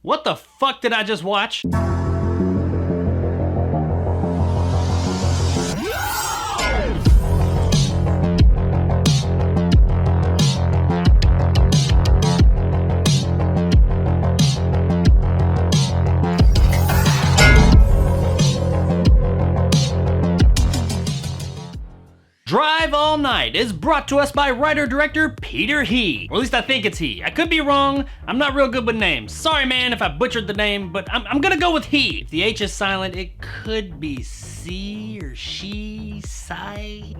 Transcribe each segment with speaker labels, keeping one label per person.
Speaker 1: What the fuck did I just watch? Drive All Night is brought to us by writer-director Peter He. Or at least I think it's he. I could be wrong. I'm not real good with names. Sorry, man, if I butchered the name, but I'm gonna go with he. If the H is silent, it could be C or she, Sai.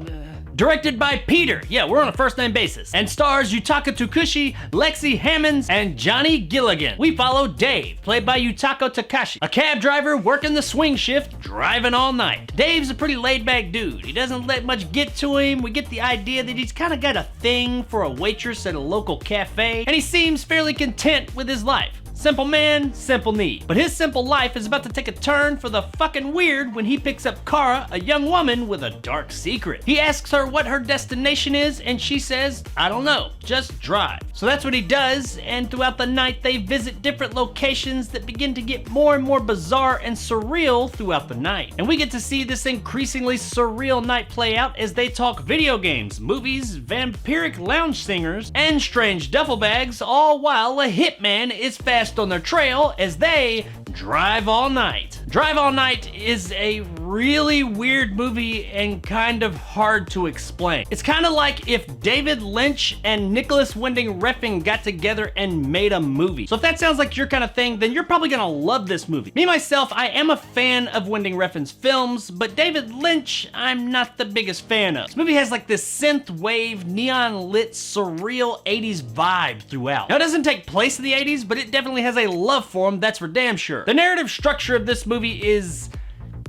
Speaker 1: Directed by Peter. Yeah, we're on a first-name basis. And stars Yutaka Tsukushi, Lexi Hammonds, and Johnny Gilligan. We follow Dave, played by Yutaka Takashi, a cab driver working the swing shift, driving all night. Dave's a pretty laid-back dude. He doesn't let much get to him. We get the idea that he's kind of got a thing for a waitress at a local cafe, and he seems fairly content with his life. Simple man, simple need. But his simple life is about to take a turn for the fucking weird when he picks up Kara, a young woman with a dark secret. He asks her what her destination is, and she says, I don't know, just drive. So that's what he does, and throughout the night they visit different locations that begin to get more and more bizarre and surreal throughout the night. And we get to see this increasingly surreal night play out as they talk video games, movies, vampiric lounge singers, and strange duffel bags, all while a hitman is fast on their trail as they drive all night. Drive All Night is a really weird movie and kind of hard to explain. It's kind of like if David Lynch and Nicholas Winding Refn got together and made a movie. So if that sounds like your kind of thing, then you're probably gonna love this movie. Me, myself, I am a fan of Winding Refn's films, but David Lynch, I'm not the biggest fan of. This movie has like this synth wave, neon lit, surreal 80s vibe throughout. Now it doesn't take place in the 80s, but it definitely has a love for them, that's for damn sure. The narrative structure of this movie is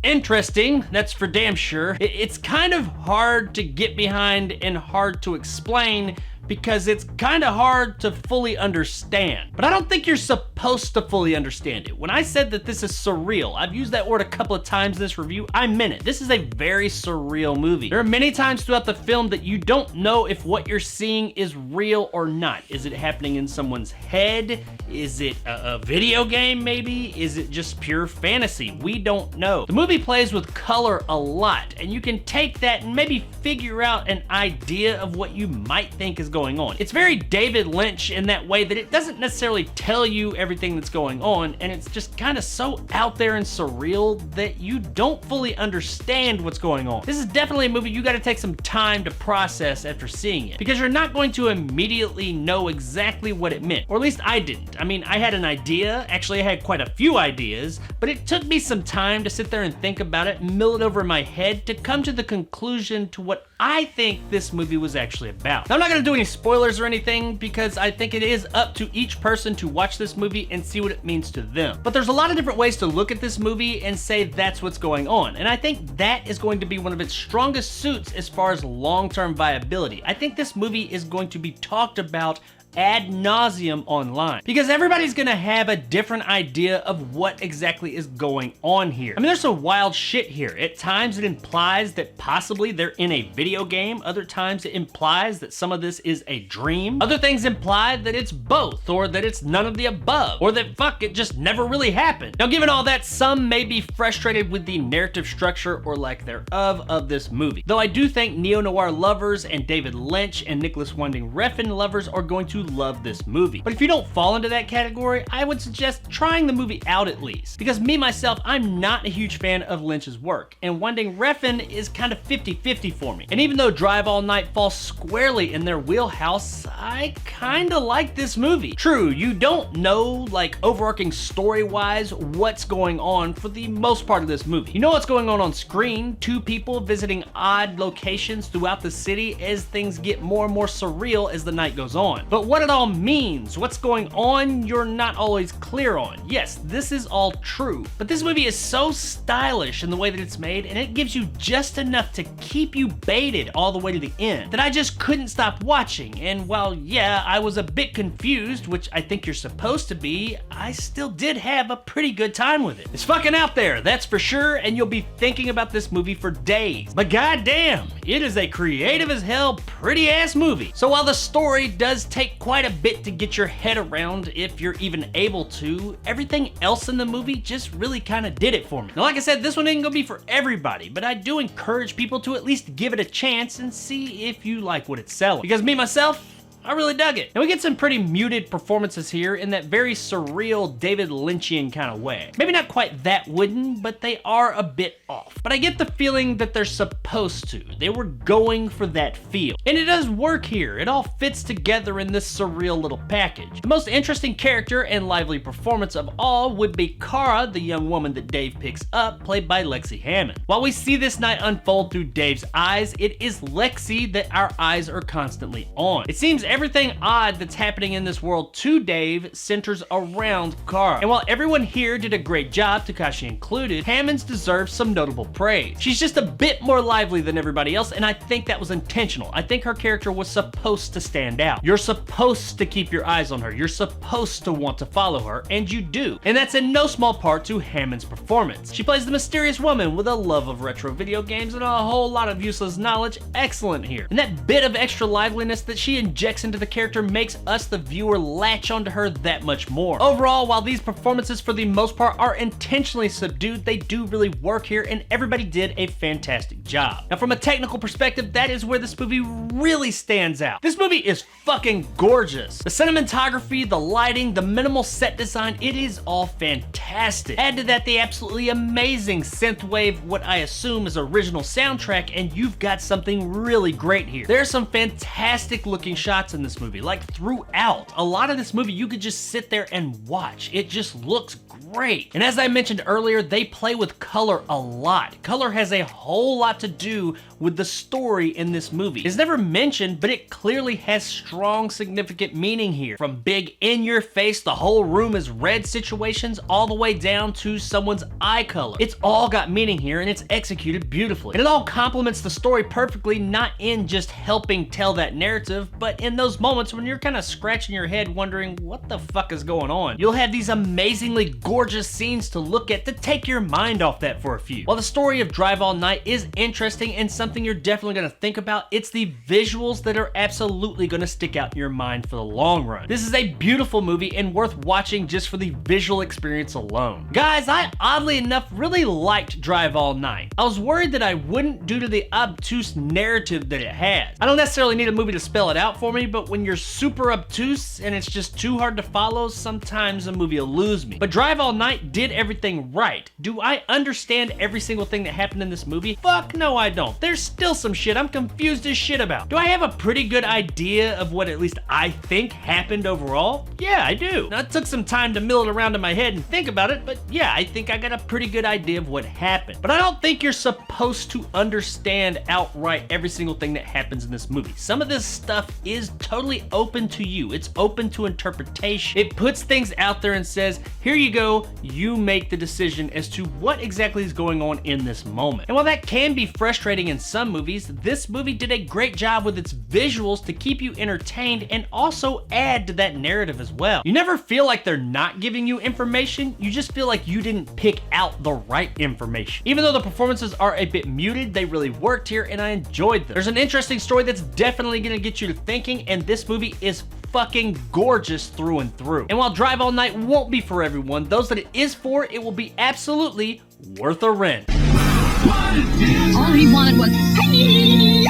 Speaker 1: interesting, that's for damn sure. It's kind of hard to get behind and hard to explain because it's kind of hard to fully understand. But I don't think you're supposed to fully understand it. When I said that this is surreal, I've used that word a couple of times in this review, I meant it. This is a very surreal movie. There are many times throughout the film that you don't know if what you're seeing is real or not. Is it happening in someone's head? Is it a video game maybe? Is it just pure fantasy? We don't know. The movie plays with color a lot, and you can take that and maybe figure out an idea of what you might think is going on. It's very David Lynch in that way that it doesn't necessarily tell you everything that's going on, and it's just kind of so out there and surreal that you don't fully understand what's going on. This is definitely a movie you gotta take some time to process after seeing it, because you're not going to immediately know exactly what it meant, or at least I didn't. I mean, I had an idea, actually I had quite a few ideas, but it took me some time to sit there and think about it, mill it over in my head to come to the conclusion to what I think this movie was actually about. Now, I'm not gonna do any spoilers or anything because I think it is up to each person to watch this movie and see what it means to them. But there's a lot of different ways to look at this movie and say that's what's going on. And I think that is going to be one of its strongest suits as far as long-term viability. I think this movie is going to be talked about ad nauseum online because everybody's gonna have a different idea of what exactly is going on here. I mean, there's some wild shit here. At times it implies that possibly they're in a video game. Other times it implies that some of this is a dream. Other things imply that it's both, or that it's none of the above, or that fuck, it just never really happened. Now, given all that, some may be frustrated with the narrative structure or lack thereof of this movie. Though I do think neo-noir lovers and David Lynch and Nicholas Winding Refn lovers are going to love this movie. But if you don't fall into that category, I would suggest trying the movie out at least. Because me, myself, I'm not a huge fan of Lynch's work, and Winding Refn is kind of 50-50 for me. And even though Drive All Night falls squarely in their wheelhouse, I kinda like this movie. True, you don't know, like, overarching story-wise what's going on for the most part of this movie. You know what's going on screen, two people visiting odd locations throughout the city as things get more and more surreal as the night goes on. But what it all means, what's going on, you're not always clear on. Yes, this is all true, but this movie is so stylish in the way that it's made, and it gives you just enough to keep you baited all the way to the end, that I just couldn't stop watching. And while, yeah, I was a bit confused, which I think you're supposed to be, I still did have a pretty good time with it. It's fucking out there, that's for sure, and you'll be thinking about this movie for days. But goddamn, it is a creative as hell, pretty ass movie. So while the story does take quite a bit to get your head around if you're even able to. Everything else in the movie just really kind of did it for me. Now, like I said, this one ain't gonna be for everybody, but I do encourage people to at least give it a chance and see if you like what it's selling. Because me, myself, I really dug it. Now we get some pretty muted performances here in that very surreal David Lynchian kind of way. Maybe not quite that wooden, but they are a bit off. But I get the feeling that they're supposed to. They were going for that feel. And it does work here. It all fits together in this surreal little package. The most interesting character and lively performance of all would be Kara, the young woman that Dave picks up, played by Lexi Hammond. While we see this night unfold through Dave's eyes, it is Lexi that our eyes are constantly on. It seems everything odd that's happening in this world to Dave centers around Kara. And while everyone here did a great job, Takashi included, Hammonds deserves some notable praise. She's just a bit more lively than everybody else, and I think that was intentional. I think her character was supposed to stand out. You're supposed to keep your eyes on her. You're supposed to want to follow her, and you do. And that's in no small part to Hammond's performance. She plays the mysterious woman with a love of retro video games and a whole lot of useless knowledge. Excellent here. And that bit of extra liveliness that she injects into the character makes us, the viewer, latch onto her that much more. Overall, while these performances for the most part are intentionally subdued, they do really work here, and everybody did a fantastic job. Now, from a technical perspective, that is where this movie really stands out. This movie is fucking gorgeous. The cinematography, the lighting, the minimal set design, it is all fantastic. Add to that the absolutely amazing synthwave, what I assume is original soundtrack, and you've got something really great here. There are some fantastic looking shots in this movie, like throughout. A lot of this movie you could just sit there and watch. It just looks great. And as I mentioned earlier, they play with color a lot. Color has a whole lot to do with the story in this movie. It's never mentioned, but it clearly has strong, significant meaning here. From big in your face, the whole room is red situations, all the way down to someone's eye color. It's all got meaning here, and it's executed beautifully. And it all complements the story perfectly, not in just helping tell that narrative, but in those moments when you're kind of scratching your head wondering what the fuck is going on. You'll have these amazingly gorgeous scenes to look at to take your mind off that for a few. While the story of Drive All Night is interesting and something you're definitely going to think about, it's the visuals that are absolutely going to stick out in your mind for the long run. This is a beautiful movie and worth watching just for the visual experience alone. Guys, I oddly enough really liked Drive All Night. I was worried that I wouldn't due to the obtuse narrative that it has. I don't necessarily need a movie to spell it out for me, but when you're super obtuse and it's just too hard to follow, sometimes a movie will lose me. But Drive All Night did everything right. Do I understand every single thing that happened in this movie? Fuck no, I don't. There's still some shit I'm confused as shit about. Do I have a pretty good idea of what at least I think happened overall? Yeah, I do. Now, it took some time to mill it around in my head and think about it, but yeah, I think I got a pretty good idea of what happened. But I don't think you're supposed to understand outright every single thing that happens in this movie. Some of this stuff is totally open to you. It's open to interpretation. It puts things out there and says, here you go, you make the decision as to what exactly is going on in this moment. And while that can be frustrating in some movies, this movie did a great job with its visuals to keep you entertained and also add to that narrative as well. You never feel like they're not giving you information, you just feel like you didn't pick out the right information. Even though the performances are a bit muted, they really worked here and I enjoyed them. There's an interesting story that's definitely gonna get you to thinking, and this movie is fucking gorgeous through and through. And while Drive All Night won't be for everyone, those that it is for, it will be absolutely worth a rent.
Speaker 2: All he wanted was, hey,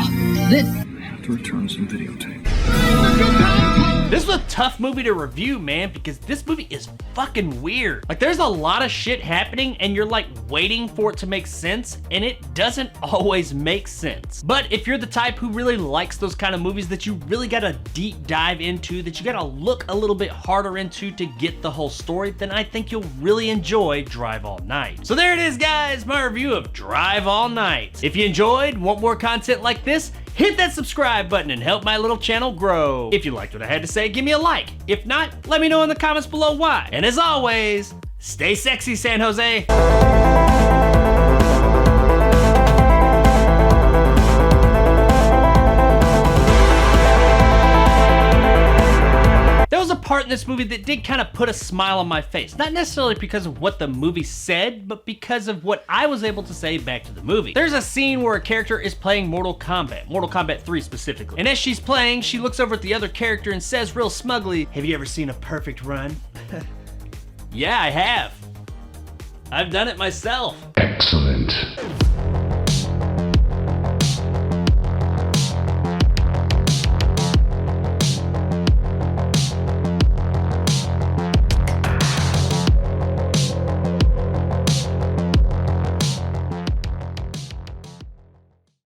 Speaker 2: this.
Speaker 3: I have to return some videotape.
Speaker 1: This was a tough movie to review, man, because this movie is fucking weird. Like, there's a lot of shit happening and you're like waiting for it to make sense, and it doesn't always make sense. But if you're the type who really likes those kind of movies that you really gotta deep dive into, that you gotta look a little bit harder into to get the whole story, then I think you'll really enjoy Drive All Night. So there it is, guys, my review of Drive All Night. If you enjoyed, want more content like this, hit that subscribe button and help my little channel grow. If you liked what I had to say, give me a like. If not, let me know in the comments below why. And as always, stay sexy, San Jose. There was a part in this movie that did kind of put a smile on my face. Not necessarily because of what the movie said, but because of what I was able to say back to the movie. There's a scene where a character is playing Mortal Kombat 3 specifically. And as she's playing, she looks over at the other character and says real smugly, "Have you ever seen a perfect run?" Yeah, I have. I've done it myself.
Speaker 3: Excellent.